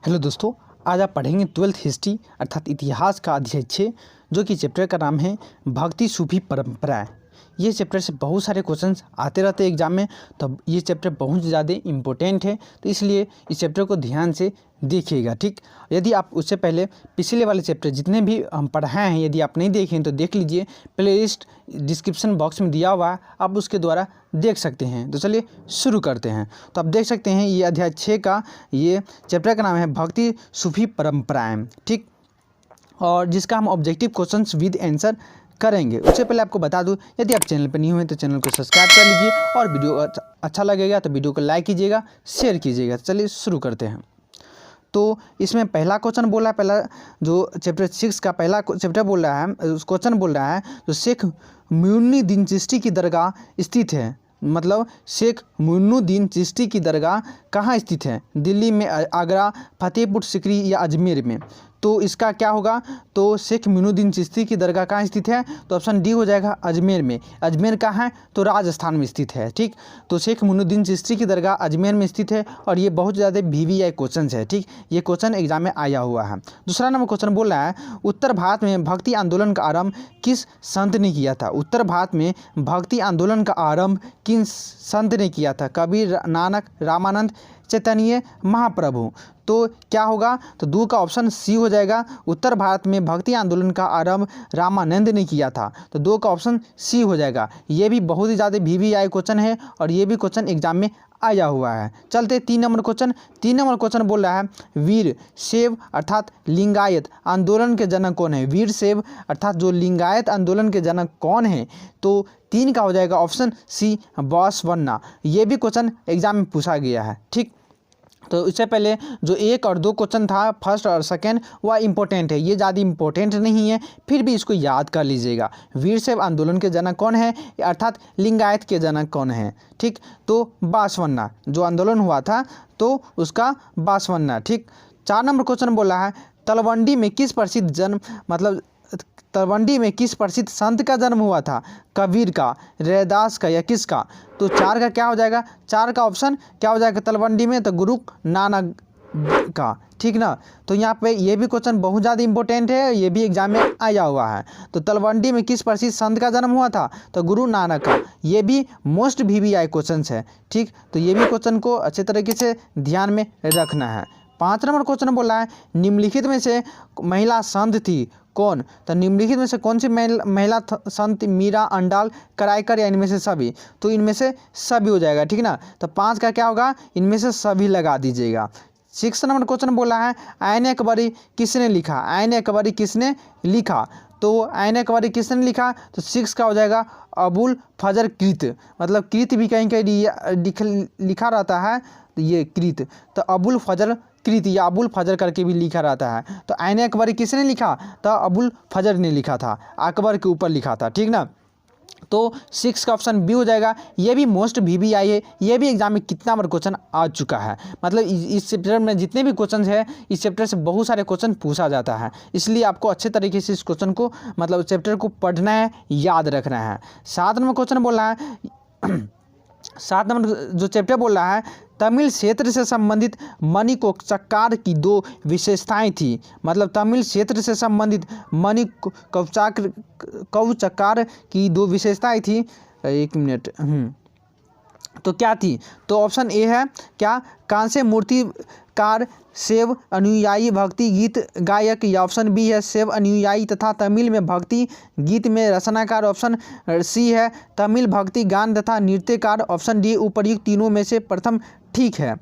Hello दोस्तों, आज आप पढ़ेंगे 12th हिस्ट्री अर्थात इतिहास का अध्याय 6 जो कि चैप्टर का नाम है भक्ति सूफी परंपराएं। ये चैप्टर से बहुत सारे क्वेश्चंस आते रहते हैं एग्जाम में, तो ये चैप्टर बहुत ज़्यादा इम्पोर्टेंट है, तो इसलिए इस चैप्टर को ध्यान से देखिएगा। ठीक, यदि आप उससे पहले पिछले वाले चैप्टर जितने भी हम पढ़ाए हैं यदि आप नहीं देखें तो देख लीजिए, प्लेलिस्ट डिस्क्रिप्शन बॉक्स में दिया हुआ है, आप उसके द्वारा देख सकते हैं। तो चलिए शुरू करते हैं। तो आप देख सकते हैं ये अध्याय 6 का ये चैप्टर का नाम है भक्ति सूफी परंपराएं। ठीक, और जिसका हम ऑब्जेक्टिव क्वेश्चंस विद आंसर करेंगे। उससे पहले आपको बता दूं, यदि आप चैनल पर नहीं हुए तो चैनल को सब्सक्राइब कर लीजिए और वीडियो अच्छा लगेगा तो वीडियो को लाइक कीजिएगा, शेयर कीजिएगा। चलिए शुरू करते हैं। तो इसमें पहला क्वेश्चन बोला है, पहला जो चैप्टर 6 का पहला चैप्टर बोल रहा है, उस क्वेश्चन बोल रहा है जो शेख मोइनुद्दीन चिश्ती की दरगाह स्थित है। मतलब शेख मोइनुद्दीन चिश्ती की दरगाह कहाँ स्थित है? दिल्ली में, आगरा, फतेहपुर सीकरी या अजमेर में? तो इसका क्या होगा? तो शेख मोइनुद्दीन चिश्ती की दरगाह कहाँ स्थित है? तो ऑप्शन डी हो जाएगा अजमेर में। अजमेर कहाँ है? तो राजस्थान में स्थित है। ठीक, तो शेख मोइनुद्दीन चिश्ती की दरगाह अजमेर में स्थित है और ये बहुत ज़्यादा VVI क्वेश्चन है। ठीक, ये क्वेश्चन एग्जाम में आया हुआ है। दूसरा नंबर क्वेश्चन बोल रहा है उत्तर भारत में भक्ति आंदोलन का आरंभ किस संत ने किया था? उत्तर भारत में भक्ति आंदोलन का आरंभ किस संत ने किया था? कबीर, नानक, रामानंद, चैतन्य महाप्रभु? तो क्या होगा? तो दो का ऑप्शन सी हो जाएगा। उत्तर भारत में भक्ति आंदोलन का आरंभ रामानंद ने किया था, तो दो का ऑप्शन सी हो जाएगा। ये भी बहुत ही ज़्यादा VVI क्वेश्चन है और ये भी क्वेश्चन एग्जाम में आया हुआ है। चलते 3 नंबर क्वेश्चन। 3 नंबर क्वेश्चन बोल रहा है वीर शैव अर्थात लिंगायत आंदोलन के जनक कौन है? वीर शैव अर्थात जो लिंगायत आंदोलन के जनक कौन है? तो 3 का हो जाएगा ऑप्शन सी बसवन्ना। ये भी क्वेश्चन एग्जाम में पूछा गया है। ठीक, तो इससे पहले जो 1 और 2 क्वेश्चन था फर्स्ट और सेकंड वह इंपॉर्टेंट है, ये ज़्यादा इंपॉर्टेंट नहीं है, फिर भी इसको याद कर लीजिएगा। वीर शैव आंदोलन के जनक कौन है अर्थात लिंगायत के जनक कौन है? ठीक, तो बासवन्ना जो आंदोलन हुआ था तो उसका बासवन्ना। ठीक, 4 नंबर क्वेश्चन बोला है तलवंडी में किस प्रसिद्ध जन्म मतलब तलवंडी में किस प्रसिद्ध संत का जन्म हुआ था? कबीर का, रैदास का या किसका? तो 4 का क्या हो जाएगा? 4 का ऑप्शन क्या हो जाएगा तलवंडी में? तो गुरु नानक का। ठीक ना, तो यहाँ पे ये भी क्वेश्चन बहुत ज़्यादा इंपॉर्टेंट है, ये भी एग्जाम में आया हुआ है। तो तलवंडी में किस प्रसिद्ध संत का जन्म हुआ था? तो गुरु नानक का। ये भी मोस्ट VVI क्वेश्चन है। ठीक, तो ये भी क्वेश्चन को अच्छे तरीके से ध्यान में रखना है। 5 नंबर क्वेश्चन बोला है निम्नलिखित में से महिला संत थी कौन? तो निम्नलिखित में से कौन सी महिला संत? मीरा, अंडाल, करायकर या इनमें से सभी? तो इनमें से सभी हो जाएगा। ठीक ना, तो 5 का क्या होगा? इनमें से सभी लगा दीजिएगा। 6 नंबर क्वेश्चन बोला है आयन अकबरी किसने लिखा? आयन अकबरी किसने लिखा? तो आयन अकबरी किसने लिखा? तो 6 का हो जाएगा अबुल फजर कृत। मतलब कृत भी कहीं कहीं लिखा रहता है, तो ये कृत, तो अबुल फजर कृत या अबुल फजर करके भी लिखा रहता है। तो आयन अकबरी किसने लिखा? तो अबुल फजर ने लिखा था, अकबर के ऊपर लिखा था। ठीक ना, तो 6 का ऑप्शन बी हो जाएगा। ये भी मोस्ट VVI है, ये भी एग्जाम में कितना बार क्वेश्चन आ चुका है। मतलब इस चैप्टर में जितने भी क्वेश्चन है इस चैप्टर से बहुत सारे क्वेश्चन पूछा जाता है, इसलिए आपको अच्छे तरीके से इस क्वेश्चन को मतलब चैप्टर को पढ़ना है, याद रखना है। 7 नंबर क्वेश्चन बोल रहा है 7 नंबर जो चैप्टर बोल रहा है तमिल क्षेत्र से संबंधित मणिकोपचार की 2 विशेषताएं थी। मतलब तमिल क्षेत्र से संबंधित मणिकोपचार की 2 विशेषताएं थी। 1 मिनट, तो क्या थी? तो ऑप्शन ए है क्या? कांस्य मूर्तिकार, शैव अनुयायी, भक्ति गीत गायक, या ऑप्शन बी है शैव अनुयायी तथा तमिल में भक्ति गीत में रचनाकार, ऑप्शन सी है तमिल भक्ति गान तथा नृत्यकार, ऑप्शन डी उपर्युक्त तीनों में से प्रथम ठीक है।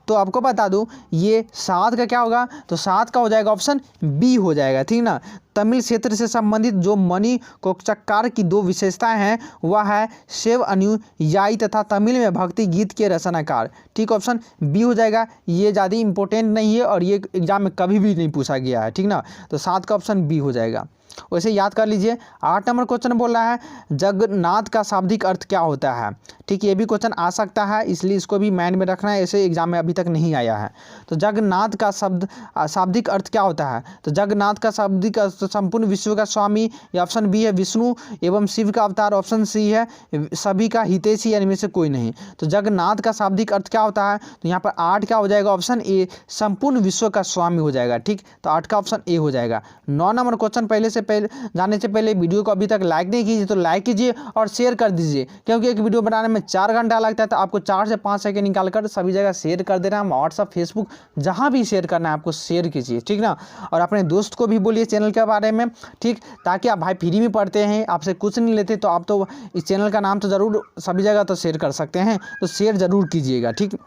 तो आपको बता दूं ये 7 का क्या होगा? तो 7 का हो जाएगा ऑप्शन बी हो जाएगा। ठीक ना, तमिल क्षेत्र से संबंधित जो मणिकोपचार की 2 विशेषताएं हैं वह है शैव अनुयायी तथा तमिल में भक्ति गीत के रचनाकार। ठीक, ऑप्शन बी हो जाएगा। ये ज़्यादा इंपॉर्टेंट नहीं है और ये एग्जाम में कभी भी नहीं पूछा गया है। ठीक ना, तो 7 का ऑप्शन बी हो जाएगा। वैसे याद कर लीजिए। 8 नंबर क्वेश्चन बोल रहा है जगन्नाथ का शाब्दिक अर्थ क्या होता है। ठीक, ये भी क्वेश्चन आ सकता है, इसलिए इसको भी माइंड में रखना है, ऐसे एग्जाम में अभी तक नहीं आया है। तो जगन्नाथ का शाब्दिक अर्थ क्या होता है। तो जगन्नाथ का शाब्दिक अर्थ संपूर्ण विश्व का स्वामी, या ऑप्शन बी है विष्णु एवं शिव का अवतार, ऑप्शन सी है सभी का हितैषी, यानी में से कोई नहीं। तो जगन्नाथ का शाब्दिक अर्थ क्या होता है, तो यहाँ पर 8 क्या हो जाएगा, ऑप्शन ए संपूर्ण विश्व का स्वामी हो जाएगा। ठीक, तो 8 का ऑप्शन ए हो जाएगा। 9 नंबर क्वेश्चन पहले जाने से पहले वीडियो को अभी तक लाइक नहीं कीजिए तो लाइक कीजिए और शेयर कर दीजिए, क्योंकि एक वीडियो बनाने में 4 घंटा लगता है, तो आपको 4 से 5 सेकंड निकाल कर सभी जगह शेयर कर देना है। व्हाट्सअप, फेसबुक, जहाँ भी शेयर करना है आपको शेयर कीजिए, ठीक ना। और अपने दोस्त को भी बोलिए चैनल के बारे में, ठीक, ताकि आप भाई फ्री में पढ़ते हैं, आपसे कुछ नहीं लेते, तो आप तो इस चैनल का नाम तो ज़रूर सभी जगह तो शेयर कर सकते हैं, तो शेयर ज़रूर कीजिएगा। ठीक,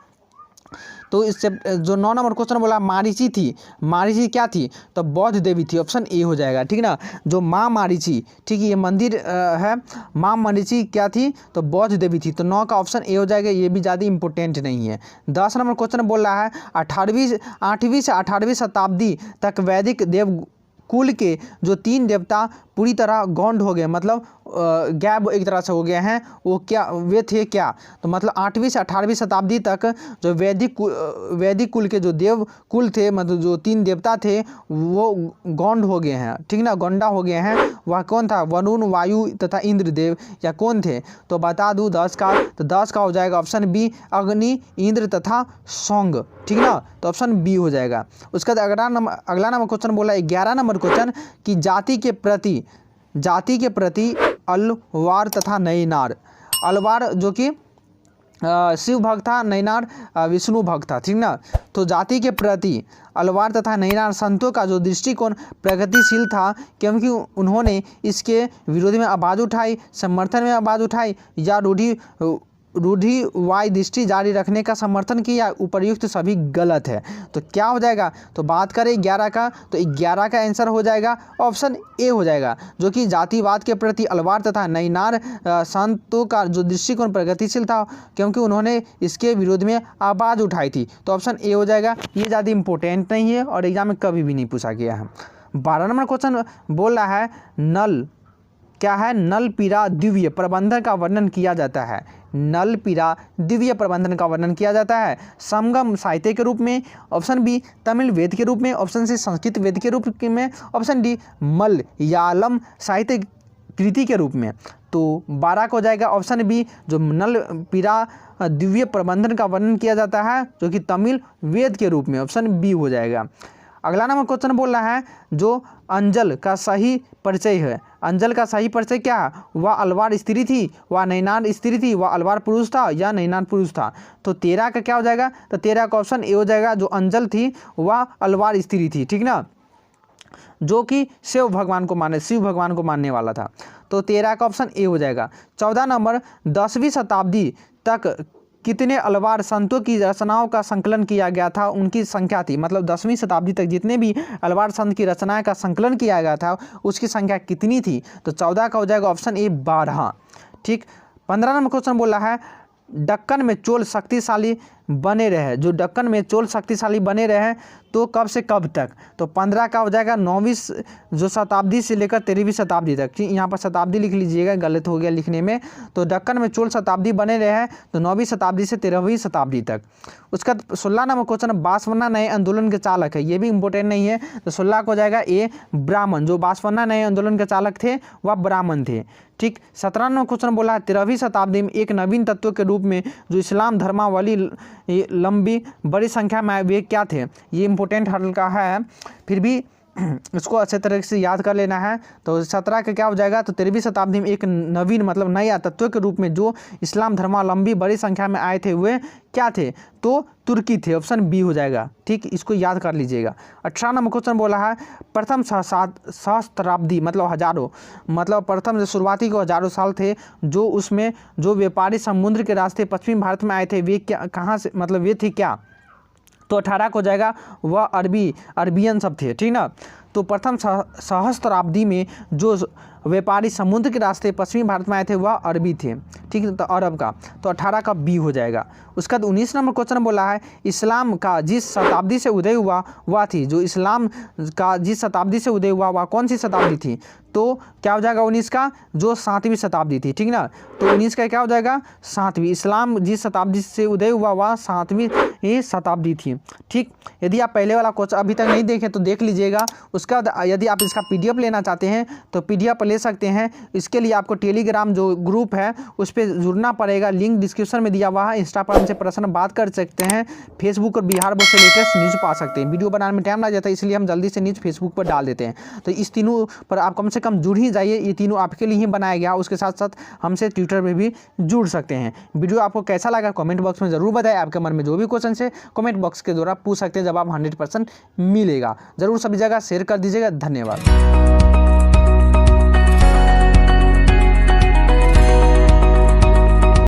तो इससे जो 9 नंबर क्वेश्चन बोला मारीची थी, मारीची क्या थी, तो बौद्ध देवी थी, ऑप्शन ए हो जाएगा। ठीक ना, जो माँ मारीची, ठीक, ये मंदिर है, माँ मारीची क्या थी, तो बौद्ध देवी थी, तो 9 का ऑप्शन ए हो जाएगा, ये भी ज़्यादा इंपॉर्टेंट नहीं है। 10 नंबर क्वेश्चन बोल रहा है 8वीं से 18वीं शताब्दी तक वैदिक देव कुल के जो 3 देवता पूरी तरह गौंड हो गए, मतलब गैब एक तरह से हो गए हैं, वो क्या वे थे क्या, तो मतलब 8वीं से 18वीं शताब्दी तक जो वैदिक कुल के जो देव कुल थे, मतलब जो 3 देवता थे वो गौंड हो गए हैं, ठीक ना, गौंडा हो गए हैं। वह कौन था, वरुण, वायु तथा इंद्रदेव, या कौन थे, तो बता दूँ 10 का, तो 10 का हो जाएगा ऑप्शन बी अग्नि, इंद्र तथा सौंग, ठीक ना, तो ऑप्शन बी हो जाएगा। उसके बाद अगला नंबर क्वेश्चन बोला 11 नंबर क्वेश्चन कि जाति के प्रति अलवार तथा नैनार, अलवार जो कि शिव भक्त था, नैनार विष्णु भक्त था, ठीक ना। तो जाति के प्रति अलवार तथा नैनार संतों का जो दृष्टिकोण प्रगतिशील था, क्योंकि उन्होंने इसके विरोध में आवाज़ उठाई, समर्थन में आवाज़ उठाई, या रूढ़िवादी दृष्टि जारी रखने का समर्थन किया, उपर्युक्त सभी गलत है। तो क्या हो जाएगा, तो बात करें 11 का, तो 11 का आंसर हो जाएगा ऑप्शन ए हो जाएगा, जो कि जातिवाद के प्रति अलवार तथा नैनार संतों का जो दृष्टिकोण प्रगतिशील था, क्योंकि उन्होंने इसके विरोध में आवाज़ उठाई थी, तो ऑप्शन ए हो जाएगा। ये ज़्यादा इंपॉर्टेंट नहीं है और एग्जाम में कभी भी नहीं पूछा गया है। 12 नंबर क्वेश्चन बोल रहा है नल क्या है, नल पीरा दिव्य प्रबंधन का वर्णन किया जाता है, नल पीरा दिव्य प्रबंधन का वर्णन किया जाता है संगम साहित्य के रूप में, ऑप्शन बी तमिल वेद के रूप में, ऑप्शन सी संस्कृत वेद के रूप में, ऑप्शन डी मलयालम साहित्य कृति के रूप में। तो 12 को जाएगा ऑप्शन बी, जो नल पीरा दिव्य प्रबंधन का वर्णन किया जाता है, जो कि तमिल वेद के रूप में, ऑप्शन बी हो जाएगा। अगला नंबर क्वेश्चन बोल रहा है जो अंजल का सही परिचय है, अंजल का सही परिचय क्या है, वह अलवार स्त्री थी, वह नैनार स्त्री थी, वह अलवार पुरुष था या नैनार पुरुष था। तो 13 का क्या हो जाएगा, तो 13 का ऑप्शन ए हो जाएगा, जो अंजल थी वह अलवार स्त्री थी, ठीक ना, जो कि शिव भगवान को मानने वाला था। तो 13 का ऑप्शन ए हो जाएगा। 14 नंबर 10वीं शताब्दी तक कितने अलवार संतों की रचनाओं का संकलन किया गया था, उनकी संख्या थी, मतलब 10वीं शताब्दी तक जितने भी अलवार संत की रचनाएं का संकलन किया गया था उसकी संख्या कितनी थी, तो 14 का हो जाएगा ऑप्शन ए 12, ठीक। 15 नंबर क्वेश्चन बोल रहा है दक्कन में चोल शक्तिशाली बने रहे, जो दक्कन में चोल शक्तिशाली बने रहे तो कब से कब तक, तो 15 का हो जाएगा 9वीं जो शताब्दी से लेकर 13वीं शताब्दी तक, ठीक, यहाँ पर शताब्दी लिख लीजिएगा, गलत हो गया लिखने में। तो दक्कन में चोल शताब्दी बने रहे हैं तो 9वीं शताब्दी से 13वीं शताब्दी तक। उसका 16 नंबर क्वेश्चन बांसवाना नए आंदोलन के चालक है, ये भी इंपॉर्टेंट नहीं है, तो 16 को हो जाएगा ए ब्राह्मण, जो बांसवाना नए आंदोलन के चालक थे वह ब्राह्मण थे, ठीक। 17 नंबर क्वेश्चन बोला है 13वीं शताब्दी में एक नवीन तत्व के रूप में जो इस्लाम धर्मावली लंबी बड़ी संख्या में वे क्या थे, ये इंपॉर्टेंट हल्का है, फिर भी इसको अच्छे तरह से याद कर लेना है। तो 17 का क्या हो जाएगा, तो 13वीं शताब्दी में एक नवीन मतलब नया तत्व के रूप में जो इस्लाम धर्मावलंबी बड़ी संख्या में आए थे वे क्या थे, तो तुर्की थे, ऑप्शन बी हो जाएगा, ठीक, इसको याद कर लीजिएगा। 18 नंबर क्वेश्चन बोला है प्रथम सहस्त्राब्दी मतलब हजारों, मतलब प्रथम जो शुरुआती को हजारों साल थे, जो उसमें जो व्यापारी समुद्र के रास्ते पश्चिमी भारत में आए थे वे क्या कहाँ से, मतलब वे थे क्या, तो 18 को जाएगा वह अरबियन सब थे, ठीक ना। तो प्रथम सहस्त्राब्दी में जो व्यापारी समुद्र के रास्ते पश्चिमी भारत में आए थे वह अरबी थे, ठीक है, तो अरब का, तो 18 का बी हो जाएगा। उसका 19 नंबर क्वेश्चन बोला है इस्लाम का जिस शताब्दी से उदय हुआ वह थी, जो इस्लाम का जिस शताब्दी से उदय हुआ वह कौन सी शताब्दी थी, तो क्या हो जाएगा 19 का, जो 7वीं शताब्दी थी, ठीक ना, तो 19 का क्या हो जाएगा 7वीं। इस्लाम जिस शताब्दी से उदय हुआ वह 7वीं शताब्दी थी, ठीक। यदि आप पहले वाला क्वेश्चन अभी तक नहीं देखें तो देख लीजिएगा। उसका यदि आप इसका PDF लेना चाहते हैं तो PDF ले सकते हैं। इसके लिए आपको टेलीग्राम जो ग्रुप है उस पर जुड़ना पड़ेगा, लिंक डिस्क्रिप्शन में दिया हुआ है। इंस्टा पर हमसे पर्सनल बात कर सकते हैं, फेसबुक और बिहार बोर्ड से लेटेस्ट न्यूज़ पा सकते हैं। वीडियो बनाने में टाइम लग जाता है इसलिए हम जल्दी से न्यूज़ फेसबुक पर डाल देते हैं। तो इस तीनों पर आप कम से कम जुड़ ही जाइए, ये तीनों आपके लिए ही बनाया गया। उसके साथ साथ हमसे ट्विटर पर भी जुड़ सकते हैं। वीडियो आपको कैसा लगा कमेंट बॉक्स में ज़रूर बताएं। आपके मन में जो भी क्वेश्चन है कमेंट बॉक्स के द्वारा पूछ सकते हैं, जवाब 100% मिलेगा। ज़रूर सभी जगह शेयर कर दीजिएगा। धन्यवाद।